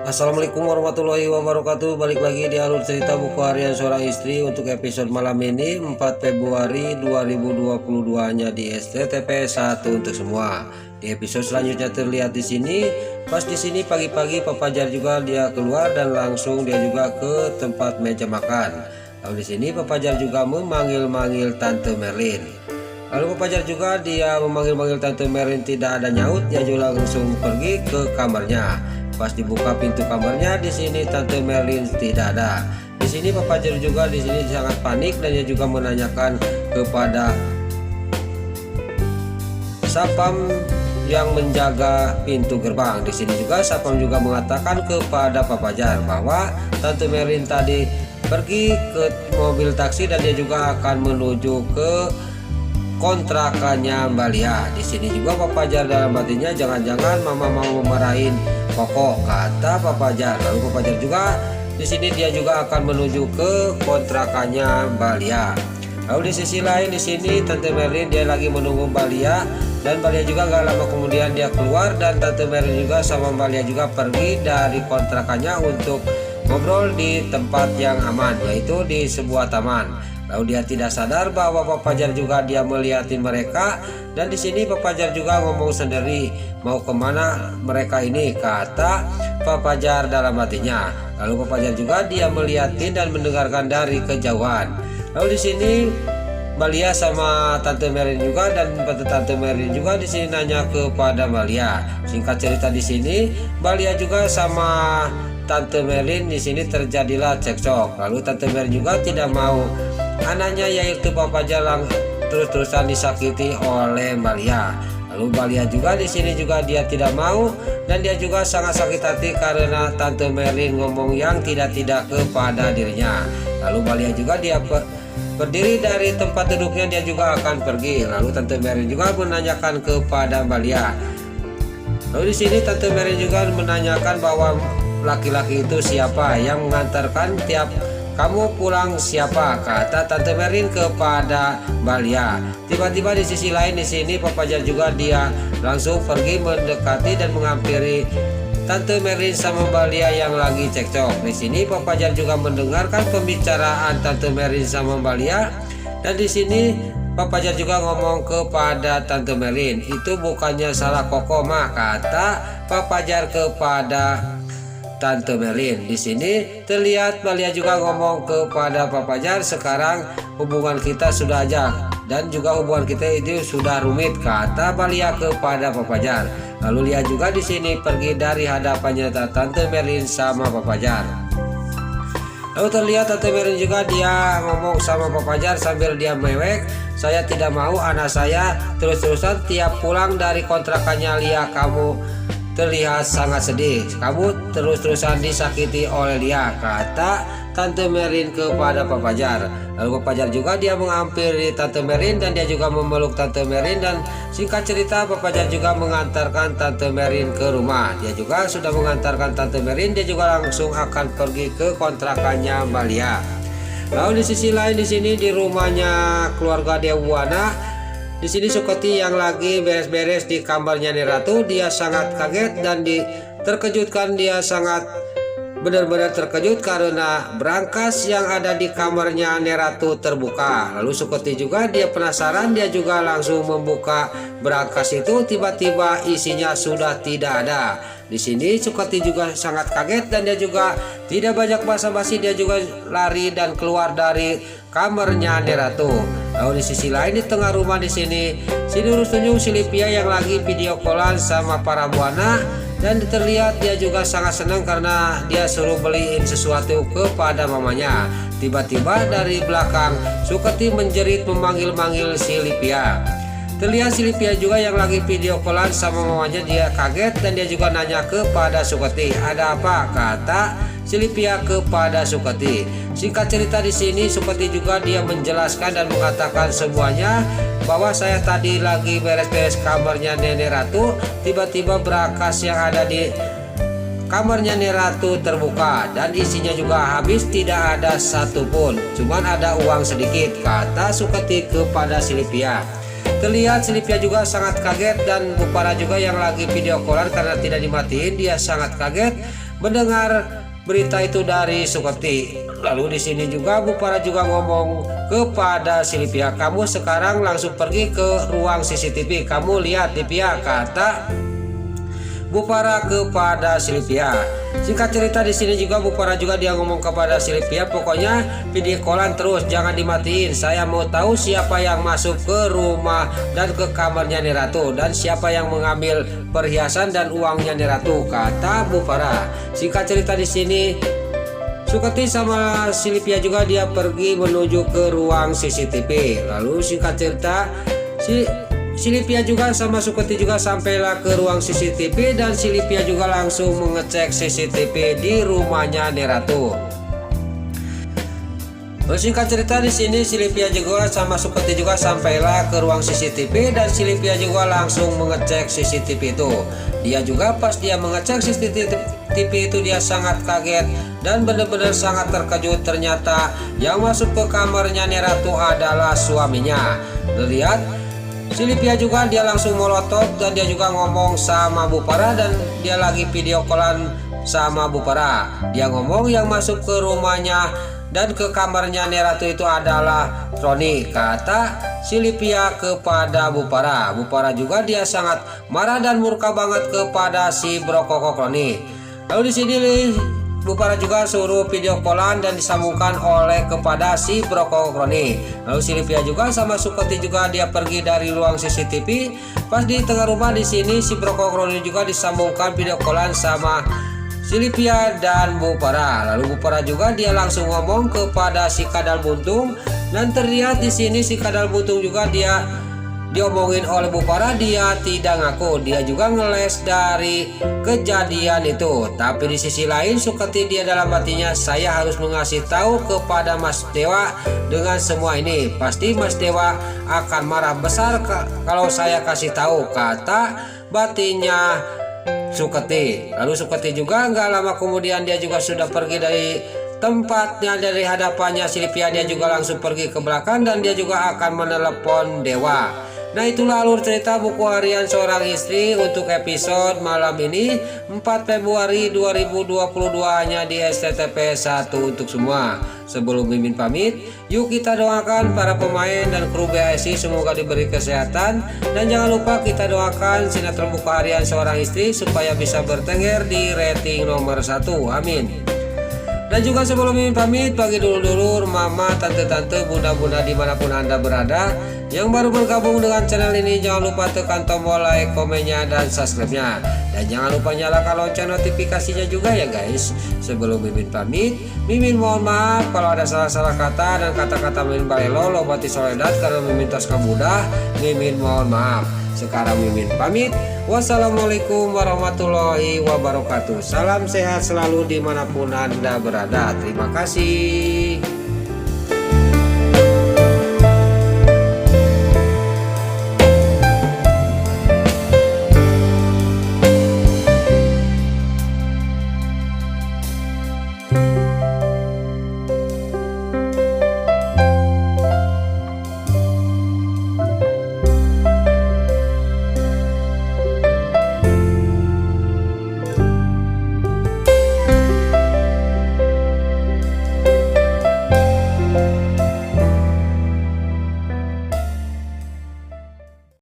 Assalamualaikum warahmatullahi wabarakatuh. Balik lagi di alur cerita buku harian seorang istri untuk episode malam ini 4 Februari 2022 nya di STTP 1 untuk semua. Di episode selanjutnya terlihat di sini, pas di sini pagi-pagi Papa Jar juga dia keluar dan langsung dia juga ke tempat meja makan. Lalu di sini Papa Jar juga memanggil-manggil Tante Merlin. Lalu Papa Jar juga dia memanggil-manggil Tante Merlin, tidak ada nyaut, dia juga langsung pergi ke kamarnya. Pas dibuka pintu kamarnya, di sini Tante Merlin tidak ada. Di sini Papa Jar juga di sini sangat panik dan dia juga menanyakan kepada Sapam yang menjaga pintu gerbang. Di sini juga Sapam juga mengatakan kepada Papa Jar bahwa Tante Merlin tadi pergi ke mobil taksi dan dia juga akan menuju ke kontrakannya Mbak Lia. Di sini juga Papa Jar dalam hatinya, jangan-jangan Mama mau memarahin Koko, kata Papa Jar. Lalu Papa Jar juga di sini dia juga akan menuju ke kontrakannya Mbak Lia. Lalu di sisi lain di sini Tante Merlin dia lagi menunggu Mbak Lia, dan Mbak Lia juga gak lama kemudian dia keluar, dan Tante Merlin juga sama Mbak Lia juga pergi dari kontrakannya untuk ngobrol di tempat yang aman, yaitu di sebuah taman. Lalu dia tidak sadar bahwa Papa Jar juga dia melihatin mereka, dan di sini Papa Jar juga ngomong sendiri, mau kemana mereka ini, kata Papa Jar dalam hatinya. Lalu Papa Jar juga dia melihatin dan mendengarkan dari kejauhan. Lalu di sini Mbak Lia sama Tante Merlin juga, dan Tante Merlin juga di sini nanya kepada Mbak Lia. Singkat cerita di sini Mbak Lia juga sama Tante Merlin di sini terjadilah cekcok. Lalu Tante Merlin juga tidak mau anaknya yaitu Papa Jar terus-terusan disakiti oleh Mbak Lia. Lalu Mbak Lia juga di sini juga dia tidak mau, dan dia juga sangat sakit hati karena Tante Merlin ngomong yang tidak-tidak kepada dirinya. Lalu Mbak Lia juga dia berdiri dari tempat duduknya, dia juga akan pergi. Lalu Tante Merlin juga menanyakan kepada Mbak Lia. Lalu di sini Tante Merlin juga menanyakan bahwa laki-laki itu siapa yang mengantarkan tiap kamu pulang, siapa, kata Tante Merlin kepada Mbak Lia. Tiba-tiba di sisi lain di sini Papa Jar juga dia langsung pergi mendekati dan menghampiri Tante Merlin sama Mbak Lia yang lagi cekcok. Di sini Papa Jar juga mendengarkan pembicaraan Tante Merlin sama Mbak Lia, dan di sini Papa Jar juga ngomong kepada Tante Merlin, itu bukannya salah Koko mah, kata Papa Jar kepada Tante Merlin. Di sini terlihat Mbak Lia juga ngomong kepada Papa Jar, sekarang hubungan kita sudah ajak dan juga hubungan kita itu sudah rumit, kata Mbak Lia kepada Papa Jar. Lalu Lia juga di sini pergi dari hadapannya Tante Merlin sama Papa Jar. Lalu terlihat Tante Merlin juga dia ngomong sama Papa Jar sambil dia mewek, saya tidak mau anak saya terus-terusan tiap pulang dari kontrakannya Lia kamu terlihat sangat sedih, kamu terus-terusan disakiti oleh Lia, kata Tante Merlin kepada Papa Jar. Lalu Papa Jar juga dia menghampiri Tante Merlin dan dia juga memeluk Tante Merlin, dan singkat cerita Papa Jar juga mengantarkan Tante Merlin ke rumah. Dia juga sudah mengantarkan Tante Merlin, dia juga langsung akan pergi ke kontrakannya Mbak Lia. Lalu di sisi lain di sini di rumahnya keluarga Dewana, di sini Suketi yang lagi beres-beres di kamarnya Nek Ratu, dia sangat kaget dan terkejutkan, dia sangat benar-benar terkejut karena brankas yang ada di kamarnya Nek Ratu terbuka. Lalu Suketi juga dia penasaran, dia juga langsung membuka brankas itu, tiba-tiba isinya sudah tidak ada. Di sini Suketi juga sangat kaget dan dia juga tidak banyak basa-basi, dia juga lari dan keluar dari kamarnya Nek Ratu. Lalu di sisi lain di tengah rumah di sini urus tunjuk Silvia yang lagi video callan sama para buana, dan terlihat dia juga sangat senang karena dia suruh beliin sesuatu kepada mamanya. Tiba-tiba dari belakang Suketi menjerit memanggil-manggil Silvia. Terlihat Silvia juga yang lagi video callan sama mamanya, dia kaget dan dia juga nanya kepada Suketi, ada apa, kata Silvia kepada Suketi. Singkat cerita di sini Suketi juga dia menjelaskan dan mengatakan semuanya, bahwa saya tadi lagi beres-beres kamarnya Nenek Ratu, tiba-tiba brankas yang ada di kamarnya Nek Ratu terbuka dan isinya juga habis, tidak ada satupun, cuman ada uang sedikit, kata Suketi kepada Silvia. Terlihat Silvia juga sangat kaget dan Bupara juga yang lagi video callan karena tidak dimatiin, dia sangat kaget mendengar berita itu dari Suketi. Lalu di sini juga Bu Farah juga ngomong kepada si Lipia, kamu sekarang langsung pergi ke ruang CCTV, kamu lihat Lipia, kata Bu Farah kepada si Lipia. Singkat cerita di sini juga Bu Farah juga dia ngomong kepada si Lipia, pokoknya video callan terus, jangan dimatiin. Saya mau tahu siapa yang masuk ke rumah dan ke kamarnya Nyai Ratu dan siapa yang mengambil perhiasan dan uangnya Nyai Ratu, kata Bu Farah. Singkat cerita di sini Suketi sama si Lipia juga dia pergi menuju ke ruang CCTV. Lalu singkat cerita si Lipia juga sama Suketi juga sampailah ke ruang CCTV dan si Lipia juga langsung mengecek CCTV di rumahnya Nyai Ratu. Singkat cerita di sini si Lipia juga sama Suketi juga sampailah ke ruang CCTV dan si Lipia juga langsung mengecek CCTV itu. Dia juga pas dia mengecek CCTV itu dia sangat kaget dan benar-benar sangat terkejut, ternyata yang masuk ke kamarnya Nyai Ratu adalah suaminya. Lihat si Lipia juga dia langsung melotot dan dia juga ngomong sama Bu Farah dan dia lagi video callan sama Bu Farah. Dia ngomong yang masuk ke rumahnya dan ke kamarnya Nyai Ratu itu adalah Roni, kata si Lipia kepada Bu Farah. Bu Farah juga dia sangat marah dan murka banget kepada si Brokokok Roni. Lalu di sini Bu Farah juga suruh video callan dan disambungkan oleh kepada si Brokokok Roni. Lalu si Lipia juga sama Suketi juga dia pergi dari ruang CCTV. Pas di tengah rumah di sini si Brokokok Roni juga disambungkan video callan sama si Lipia dan Bu Farah. Lalu Bu Farah juga dia langsung ngomong kepada si Kadal Buntung dan terlihat di sini si Kadal Buntung juga dia diomongin oleh Bu Farah, dia tidak ngaku, dia juga ngeles dari kejadian itu. Tapi di sisi lain Suketi dia dalam hatinya, saya harus mengasih tahu kepada Mas Dewa dengan semua ini. Pasti Mas Dewa akan marah besar kalau saya kasih tahu, kata batinnya Suketi. Lalu Suketi juga nggak lama kemudian dia juga sudah pergi dari tempatnya, dari hadapannya si Lipia. Dia juga langsung pergi ke belakang dan dia juga akan menelepon Dewa. Nah, itulah alur cerita buku harian seorang istri untuk episode malam ini 4 Februari 2022 hanya di SCTV 1 untuk semua. Sebelum Mimin pamit, yuk kita doakan para pemain dan kru BASI semoga diberi kesehatan, dan jangan lupa kita doakan sinetron buku harian seorang istri supaya bisa bertengger di rating nomor 1. Amin. Dan juga sebelum Mimin pamit, bagi dulur-dulur, mama, tante-tante, bunda-bunda dimanapun Anda berada yang baru bergabung dengan channel ini, jangan lupa tekan tombol like, komennya, dan subscribe-nya. Dan jangan lupa nyalakan lonceng notifikasinya juga ya guys. Sebelum Mimin pamit, Mimin mohon maaf kalau ada salah-salah kata dan kata-kata Mimin balelo lobati soledat karena Mimin tos kabudah. Mimin mohon maaf. Sekarang Mimin pamit. Wassalamualaikum warahmatullahi wabarakatuh. Salam sehat selalu dimanapun Anda berada. Terima kasih.